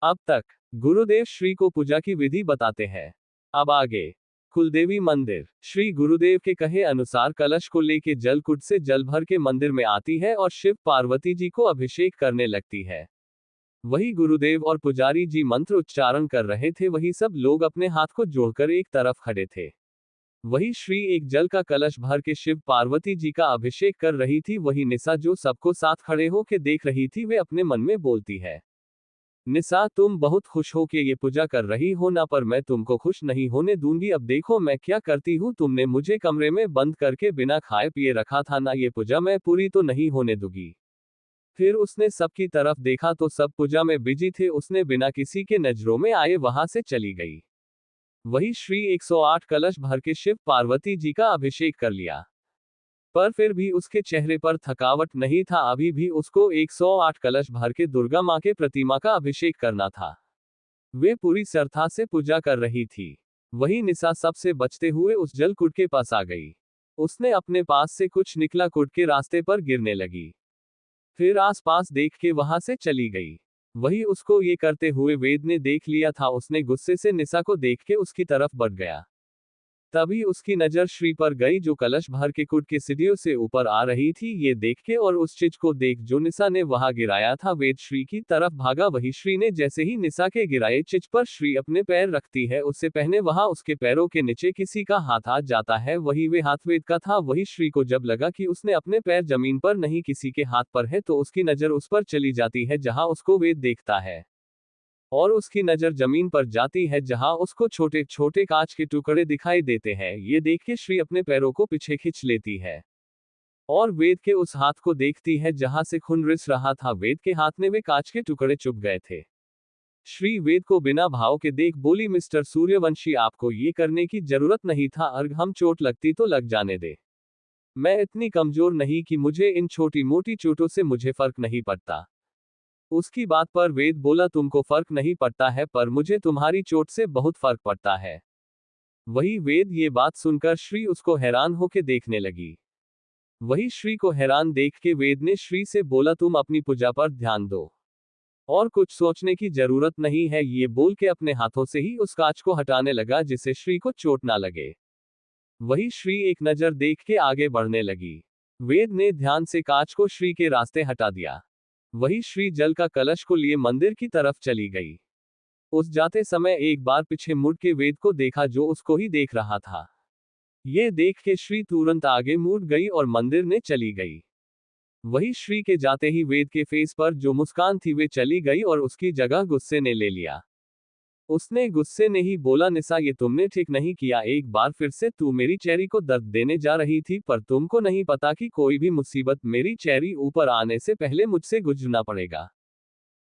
अब तक गुरुदेव श्री को पूजा की विधि बताते हैं। अब आगे कुलदेवी मंदिर। श्री गुरुदेव के कहे अनुसार कलश को लेके जल कुंड से जल भर के मंदिर में आती है और शिव पार्वती जी को अभिषेक करने लगती है। वही गुरुदेव और पुजारी जी मंत्र उच्चारण कर रहे थे, वही सब लोग अपने हाथ को जोड़कर एक तरफ खड़े थे। वही श्री एक जल का कलश भर के शिव पार्वती जी का अभिषेक कर रही थी। वही निशा जो सबको साथ खड़े हो के देख रही थी, वे अपने मन में बोलती है, निशा तुम बहुत खुश हो के ये पूजा कर रही हो ना, पर मैं तुमको खुश नहीं होने दूंगी। अब देखो मैं क्या करती हूँ, तुमने मुझे कमरे में बंद करके बिना खाए पिए रखा था ना, ये पूजा मैं पूरी तो नहीं होने दूंगी। फिर उसने सबकी तरफ देखा तो सब पूजा में बिजी थे। उसने बिना किसी के नजरों में आए वहां से चली गई। वही श्री 108 कलश भर के शिव पार्वती जी का अभिषेक कर लिया, पर फिर भी उसके चेहरे पर थकावट नहीं था। अभी भी उसको 108 कलश भर के दुर्गा माँ के प्रतिमा का अभिषेक करना था। वे पूरी श्रद्धा से पूजा कर रही थी। वही निशा सबसे बचते हुए उस जल कुंड के पास आ गई। उसने अपने पास से कुछ निकला, कुंड के रास्ते पर गिरने लगी, फिर आसपास देख के वहां से चली गई। वही उसको ये करते हुए वेद ने देख लिया था। उसने गुस्से से निशा को देख के उसकी तरफ बढ़ गया। तभी उसकी नजर श्री पर गई जो कलश भर के कुंड की सीढ़ियों से ऊपर आ रही थी। ये देख के और उस चीज को देख जो निशा ने वहां गिराया था, वेद श्री की तरफ भागा। वही श्री ने जैसे ही निशा के गिराए चीज पर श्री अपने पैर रखती है, उससे पहले वहां उसके पैरों के नीचे किसी का हाथ आ जाता है। वही वे हाथ वेद का था। वही श्री को जब लगा कि उसने अपने पैर जमीन पर नहीं किसी के हाथ पर है, तो उसकी नजर उस पर चली जाती है जहां उसको वेद देखता है, और उसकी नजर जमीन पर जाती है जहां उसको छोटे छोटे कांच के टुकड़े दिखाई देते हैं। ये देख के श्री अपने पैरों को पीछे खींच लेती है और वेद के उस हाथ को देखती है जहां से खून रिस रहा था। वेद के हाथ में वे कांच के टुकड़े चुभ गए थे। श्री वेद को बिना भाव के देख बोली, मिस्टर सूर्यवंशी आपको ये करने की जरूरत नहीं था। अर्घ हम चोट लगती तो लग जाने दे, मैं इतनी कमजोर नहीं कि मुझे इन छोटी मोटी चोटों से मुझे फर्क नहीं पड़ता। उसकी बात पर वेद बोला, तुमको फर्क नहीं पड़ता है, पर मुझे तुम्हारी चोट से बहुत फर्क पड़ता है। वही वेद ये बात सुनकर श्री उसको हैरान होके देखने लगी। वही श्री को हैरान देख के वेद ने श्री से बोला, तुम अपनी पूजा पर ध्यान दो और कुछ सोचने की जरूरत नहीं है। ये बोल के अपने हाथों से ही उस कांच को हटाने लगा जिससे श्री को चोट ना लगे। वही श्री एक नजर देख के आगे बढ़ने लगी। वेद ने ध्यान से कांच को श्री के रास्ते हटा दिया। वही श्री जल का कलश को लिए मंदिर की तरफ चली गई। उस जाते समय एक बार पीछे मुड़ के वेद को देखा जो उसको ही देख रहा था। ये देख के श्री तुरंत आगे मुड़ गई और मंदिर में चली गई। वही श्री के जाते ही वेद के फेस पर जो मुस्कान थी वे चली गई और उसकी जगह गुस्से ने ले लिया। उसने गुस्से ने ही बोला, निशा ये तुमने ठीक नहीं किया। एक बार फिर से तू मेरी चेरी को दर्द देने जा रही थी, पर तुमको नहीं पता कि कोई भी मुसीबत मेरी चेरी ऊपर आने से पहले मुझसे गुजरना पड़ेगा।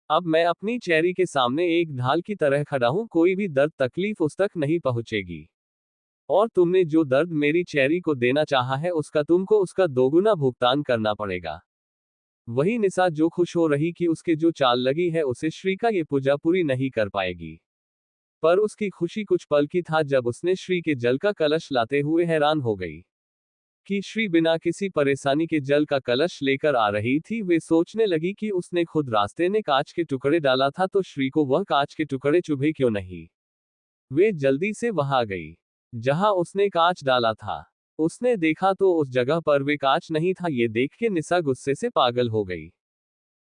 अब मैं अपनी चेरी के सामने एक ढाल की तरह खड़ा हूं, कोई भी दर्द तकलीफ उस तक नहीं पहुंचेगी। और तुमने जो दर्द मेरी चेरी को देना चाहा है उसका तुमको उसका दोगुना भुगतान करना पड़ेगा। वही निशा जो खुश हो रही कि उसके जो चाल लगी है उसे श्री का ये पूजा पूरी नहीं कर पाएगी, पर उसकी खुशी कुछ पल की था जब उसने श्री के जल का कलश लाते हुए हैरान हो गई कि श्री बिना किसी परेशानी के जल का कलश लेकर आ रही थी। वे सोचने लगी कि उसने खुद रास्ते में कांच के टुकड़े डाला था तो श्री को वह कांच के टुकड़े चुभे क्यों नहीं। वे जल्दी से वहां गई जहां उसने कांच डाला था। उसने देखा तो उस जगह पर वे कांच नहीं था। ये देख के निशा गुस्से से पागल हो गई।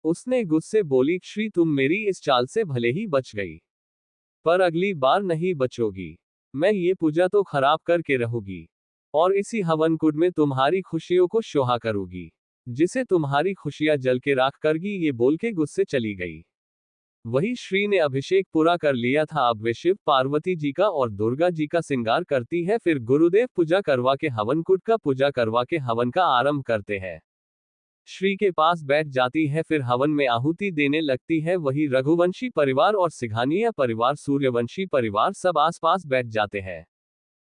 उसने गुस्से बोली, श्री तुम मेरी इस चाल से भले ही बच गई, पर अगली बार नहीं बचोगी। मैं ये पूजा तो खराब करके रहूंगी और इसी हवन कुंड में तुम्हारी खुशियों को शोहा करूंगी, जिसे तुम्हारी खुशियां जल के राख करगी। ये बोल के गुस्से चली गई। वही श्री ने अभिषेक पूरा कर लिया था। अब वे शिव पार्वती जी का और दुर्गा जी का श्रृंगार करती है। फिर गुरुदेव पूजा करवा के हवन कुंड का पूजा करवा के हवन का आरंभ करते हैं। श्री के पास बैठ जाती है, फिर हवन में आहुति देने लगती है। वही रघुवंशी परिवार और सिंघानिया परिवार, सूर्यवंशी परिवार सब आसपास बैठ जाते हैं।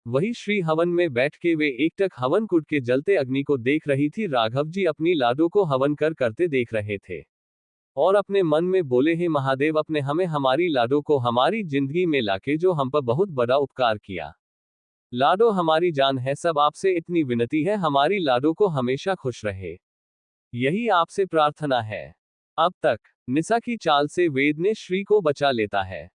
वही श्री हवन में बैठ के वे एकटक हवन कुंड के जलते अग्नि को देख रही थी। राघव जी अपनी लाडो को हवन करते देख रहे थे और अपने मन में बोले, हे महादेव, अपने हमें हमारी लाडो को हमारी जिंदगी में लाके जो हम पर बहुत बड़ा उपकार किया। लाडो हमारी जान है, सब आपसे इतनी विनती है हमारी लाडो को हमेशा खुश रहे, यही आपसे प्रार्थना है। अब तक निसा की चाल से वेद ने श्री को बचा लेता है।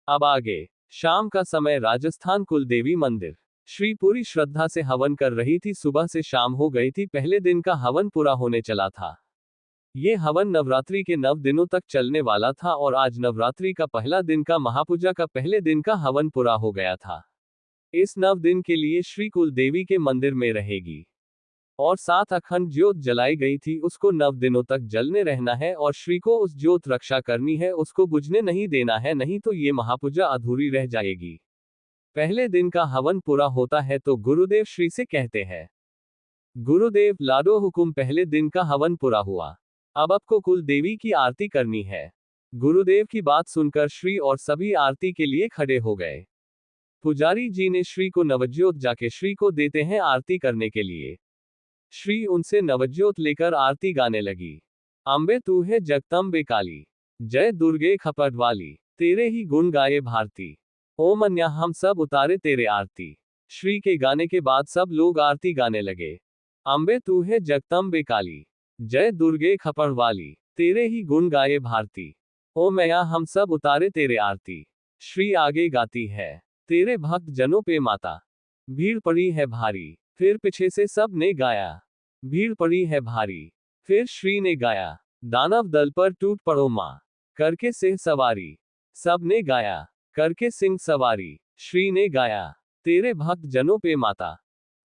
अब आगे, शाम का समय, राजस्थान कुलदेवी मंदिर। श्री पूरी श्रद्धा से हवन कर रही थी। सुबह से शाम हो गई थी, पहले दिन का हवन पूरा होने चला था। ये हवन नवरात्रि के 9 दिनों तक चलने वाला था और आज नवरात्रि का पहला दिन का महापूजा का पहले दिन का हवन पूरा हो गया था। इस 9 दिन के लिए श्री कुलदेवी के मंदिर में रहेगी और 7 अखंड ज्योत जलाई गई थी, उसको 9 दिनों तक जलने रहना है और श्री को उस ज्योत रक्षा करनी है, उसको बुझने नहीं देना है, नहीं तो ये महापूजा अधूरी रह जाएगी। पहले दिन का हवन पूरा होता है तो गुरुदेव श्री से कहते हैं, गुरुदेव लाडो हुकुम, पहले दिन का हवन पूरा हुआ, अब आपको कुल देवी की आरती करनी है। गुरुदेव की बात सुनकर श्री और सभी आरती के लिए खड़े हो गए। पुजारी जी ने श्री को नवज्योत जाके श्री को देते हैं आरती करने के लिए। श्री उनसे नवज्योत लेकर आरती गाने लगी। अम्बे तू है जगदम्बे काली, जय दुर्गे खपटवाली, तेरे ही गुण गाए भारती, ओम अन्या हम सब उतारे तेरे आरती। श्री के गाने के बाद सब लोग आरती गाने लगे। अम्बे तू है जगदम्बे काली, जय दुर्गे खपटवाली, तेरे ही गुण गाए भारती, ओम अन्या हम सब उतारे तेरे आरती। श्री आगे गाती है, तेरे भक्त जनों पे माता भीड़ पड़ी है भारी। फिर पीछे से सब ने गाया, भीड़ पड़ी है भारी। फिर श्री ने गाया, दानव दल पर टूट पड़ो माँ, करके सिंह सवारी। सब ने गाया, करके सिंह सवारी। श्री ने गाया, तेरे भक्त जनों पे माता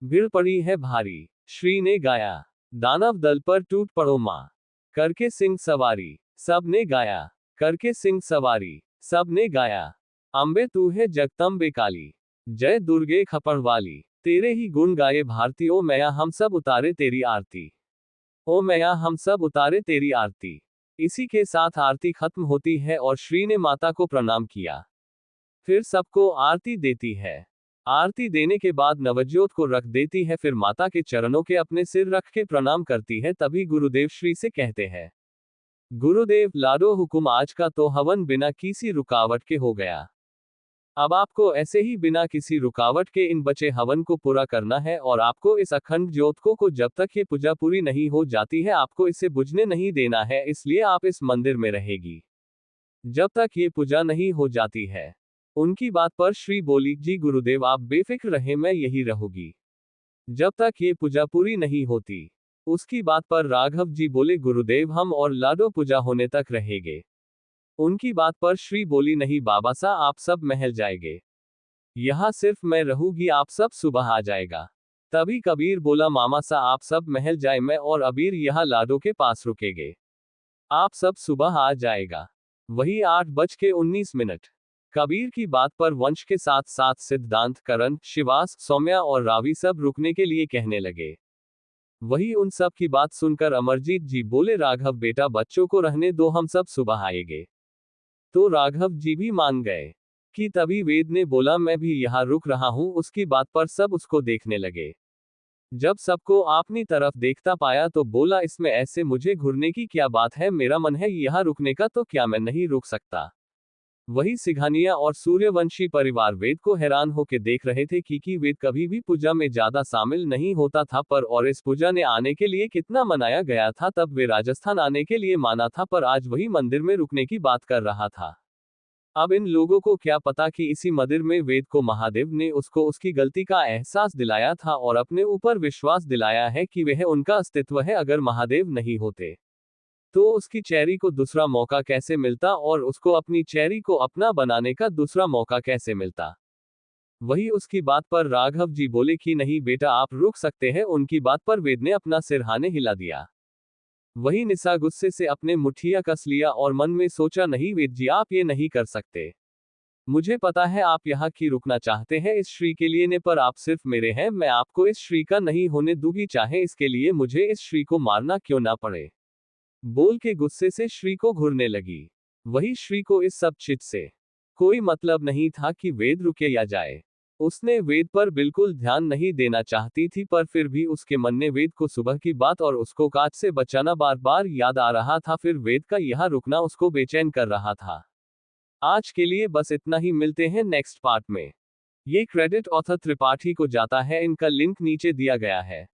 भीड़ पड़ी है भारी। श्री ने गाया, दानव दल पर टूट पड़ो माँ, करके सिंह सवारी। सब ने गाया, करके सिंह सवारी। सब ने गाया, अम्बे तू है जगदम्बे काली, जय दुर्गे खपटवाली, तेरे ही गुण गाए भारती, ओ मैया हम सब उतारे तेरी आरती, ओ मैया हम सब उतारे तेरी आरती। इसी के साथ आरती खत्म होती है और श्री ने माता को प्रणाम किया। फिर सबको आरती देती है। आरती देने के बाद नवज्योत को रख देती है, फिर माता के चरणों के अपने सिर रख के प्रणाम करती है। तभी गुरुदेव श्री से कहते हैं, गुरुदेव लाडो हुकुम, आज का तो हवन बिना किसी रुकावट के हो गया। अब आपको ऐसे ही बिना किसी रुकावट के इन बचे हवन को पूरा करना है और आपको इस अखंड ज्योत को जब तक ये पूजा पूरी नहीं हो जाती है आपको इसे बुझने नहीं देना है, इसलिए आप इस मंदिर में रहेगी जब तक ये पूजा नहीं हो जाती है। उनकी बात पर श्री बोली, जी गुरुदेव आप बेफिक्र रहे, मैं यही रहूंगी जब तक ये पूजा पूरी नहीं होती। उसकी बात पर राघव जी बोले, गुरुदेव हम और लाडो पूजा होने तक रहेंगे। उनकी बात पर श्री बोली, नहीं बाबा सा, आप सब महल जाएंगे, यहां सिर्फ मैं रहूंगी, आप सब सुबह आ जाएगा। तभी कबीर बोला, मामा सा आप सब महल जाए, मैं और अबीर यहाँ लाडो के पास रुकेंगे, आप सब सुबह आ जाएगा। वही 8:19। कबीर की बात पर वंश के साथ साथ सिद्धांत, करण, शिवास, सौम्या और रावी सब रुकने के लिए कहने लगे। वही उन सब की बात सुनकर अमरजीत जी बोले, राघव बेटा बच्चों को रहने दो, हम सब सुबह आएंगे। तो राघव जी भी मान गए कि तभी वेद ने बोला, मैं भी यहाँ रुक रहा हूँ। उसकी बात पर सब उसको देखने लगे। जब सबको अपनी तरफ देखता पाया तो बोला, इसमें ऐसे मुझे घूरने की क्या बात है, मेरा मन है यहाँ रुकने का, तो क्या मैं नहीं रुक सकता। वही सिंघानिया और सूर्यवंशी परिवार वेद को हैरान होकर देख रहे थे कि वेद कभी भी पूजा में ज्यादा शामिल नहीं होता था, पर और इस पूजा ने आने के लिए कितना मनाया गया था, तब वे राजस्थान आने के लिए माना था, पर आज वही मंदिर में रुकने की बात कर रहा था। अब इन लोगों को क्या पता कि इसी मंदिर में वेद को महादेव ने उसको उसकी गलती का एहसास दिलाया था और अपने ऊपर विश्वास दिलाया है कि वह उनका अस्तित्व है। अगर महादेव नहीं होते तो उसकी चेरी को दूसरा मौका कैसे मिलता और उसको अपनी चेरी को अपना बनाने का दूसरा मौका कैसे मिलता। वही उसकी बात पर राघव जी बोले कि नहीं बेटा आप रुक सकते हैं। उनकी बात पर वेद ने अपना सिरहाने हिला दिया। वही निसा गुस्से से अपने मुठिया कस लिया और मन में सोचा, नहीं वेद जी आप ये नहीं कर सकते, मुझे पता है आप यहाँ की रुकना चाहते हैं इस श्री के लिए ने, पर आप सिर्फ मेरे हैं, मैं आपको इस श्री का नहीं होने दूंगी, चाहे इसके लिए मुझे इस श्री को मारना क्यों ना पड़े। बोल के गुस्से से श्री को घूरने लगी। वही श्री को इस सब चीज से कोई मतलब नहीं था कि वेद रुके या जाए। उसने वेद पर बिल्कुल ध्यान नहीं देना चाहती थी, पर फिर भी उसके मन में वेद को सुबह की बात और उसको काट से बचाना बार बार याद आ रहा था। फिर वेद का यहाँ रुकना उसको बेचैन कर रहा था। आज के लिए बस इतना ही, मिलते हैं नेक्स्ट पार्ट में। ये क्रेडिट ऑथर त्रिपाठी को जाता है, इनका लिंक नीचे दिया गया है।